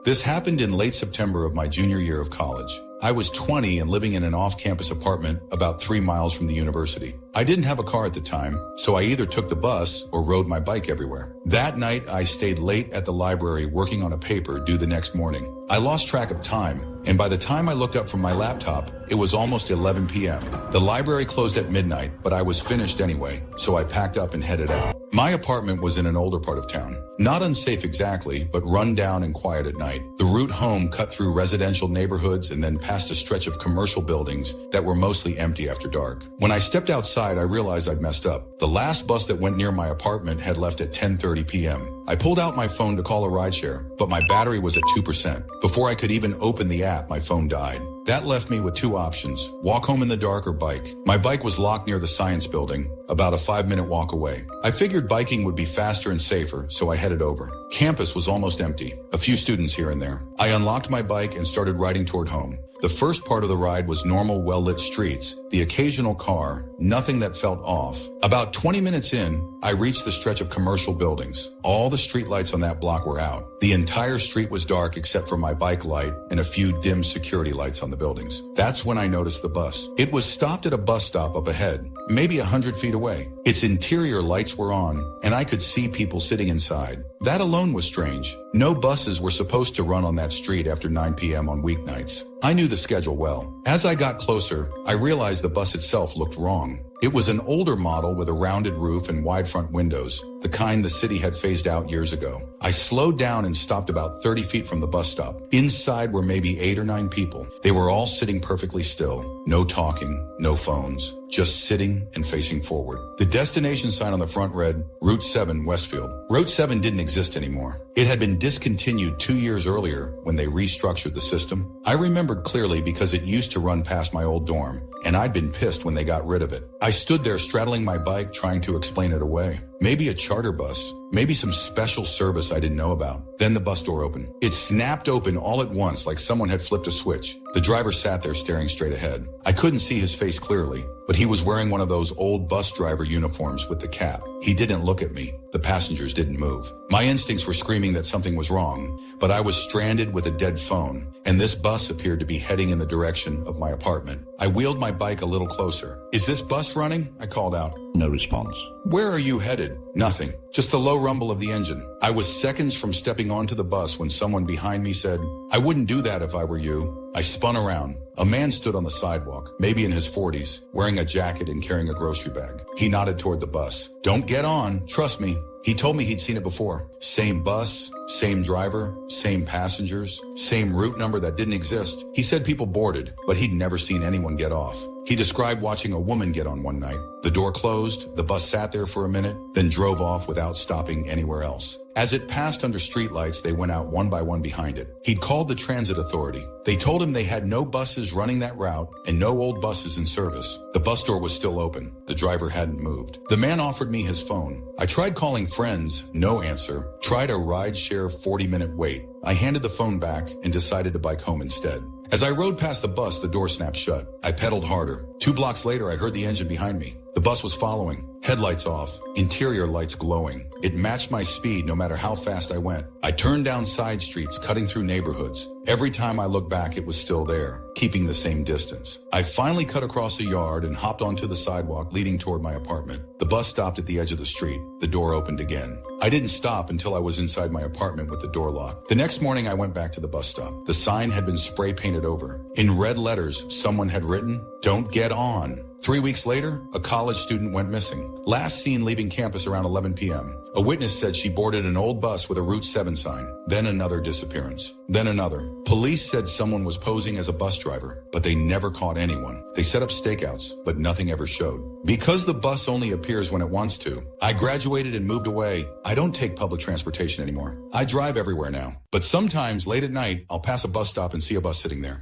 This happened in late September of my junior year of college. I was 20 and living in an off-campus apartment about 3 miles from the university. I didn't have a car at the time, so I either took the bus or rode my bike everywhere. That night, I stayed late at the library working on a paper due the next morning. I lost track of time, and by the time I looked up from my laptop, it was almost 11 p.m. The library closed at midnight, but I was finished anyway, so I packed up and headed out. My apartment was in an older part of town. Not unsafe exactly, but run down and quiet at night. The route home cut through residential neighborhoods and then past a stretch of commercial buildings that were mostly empty after dark. When I stepped outside, I realized I'd messed up. The last bus that went near my apartment had left at 10:30 p.m. I pulled out my phone to call a rideshare, but my battery was at 2%. Before I could even open the app, my phone died. That left me with 2 options: walk home in the dark or bike. My bike was locked near the science building, about a 5-minute walk away. I figured biking would be faster and safer, so I headed over. Campus was almost empty, a few students here and there. I unlocked my bike and started riding toward home. The first part of the ride was normal, well-lit streets, the occasional car, nothing that felt off. About 20 minutes in, I reached the stretch of commercial buildings. All the street lights on that block were out. The entire street was dark except for my bike light and a few dim security lights on the buildings. That's when I noticed the bus. It was stopped at a bus stop up ahead, maybe 100 feet away. Its interior lights were on, and I could see people sitting inside. That alone was strange. No buses were supposed to run on that street after 9 p.m. on weeknights. I knew the schedule well. As I got closer, I realized the bus itself looked wrong. It was an older model with a rounded roof and wide front windows, the kind the city had phased out years ago. I slowed down and stopped about 30 feet from the bus stop. Inside were maybe 8 or 9 people. They were all sitting perfectly still. No talking, no phones, just sitting and facing forward. The destination sign on the front read, Route 7, Westfield. Route 7 didn't exist anymore. It had been discontinued 2 years earlier when they restructured the system. I remembered clearly because it used to run past my old dorm, and I'd been pissed when they got rid of it. I stood there straddling my bike trying to explain it away. Maybe a charter bus, maybe some special service I didn't know about. Then the bus door opened. It snapped open all at once like someone had flipped a switch. The driver sat there staring straight ahead. I couldn't see his face clearly, but he was wearing one of those old bus driver uniforms with the cap. He didn't look at me. The passengers didn't move. My instincts were screaming that something was wrong, but I was stranded with a dead phone, and this bus appeared to be heading in the direction of my apartment. I wheeled my bike a little closer. "Is this bus running?" I called out. No response. "Where are you headed?" "Nothing. Just the low rumble of the engine." I was seconds from stepping onto the bus when someone behind me said, "I wouldn't do that if I were you." I spun around. A man stood on the sidewalk, maybe in his 40s, wearing a jacket and carrying a grocery bag. He nodded toward the bus. "Don't get on. Trust me." He told me he'd seen it before. Same bus, same driver, same passengers, same route number that didn't exist. He said people boarded, but he'd never seen anyone get off. He described watching a woman get on one night. The door closed, the bus sat there for a minute, then drove off without stopping anywhere else. As it passed under streetlights, they went out one by one behind it. He'd called the transit authority. They told him they had no buses running that route and no old buses in service. The bus door was still open. The driver hadn't moved. The man offered me his phone. I tried calling friends, no answer. Tried a ride-share 40-minute wait. I handed the phone back and decided to bike home instead. As I rode past the bus, the door snapped shut. I pedaled harder. 2 blocks later, I heard the engine behind me. The bus was following. Headlights off, interior lights glowing. It matched my speed no matter how fast I went. I turned down side streets, cutting through neighborhoods. Every time I looked back, it was still there, keeping the same distance. I finally cut across a yard and hopped onto the sidewalk leading toward my apartment. The bus stopped at the edge of the street. The door opened again. I didn't stop until I was inside my apartment with the door locked. The next morning, I went back to the bus stop. The sign had been spray painted over. In red letters, someone had written, "Don't get on." 3 weeks later, a college student went missing. Last seen leaving campus around 11 p.m. A witness said she boarded an old bus with a Route 7 sign. Then another disappearance. Then another. Police said someone was posing as a bus driver, but they never caught anyone. They set up stakeouts, but nothing ever showed. Because the bus only appears when it wants to, I graduated and moved away. I don't take public transportation anymore. I drive everywhere now. But sometimes late at night, I'll pass a bus stop and see a bus sitting there.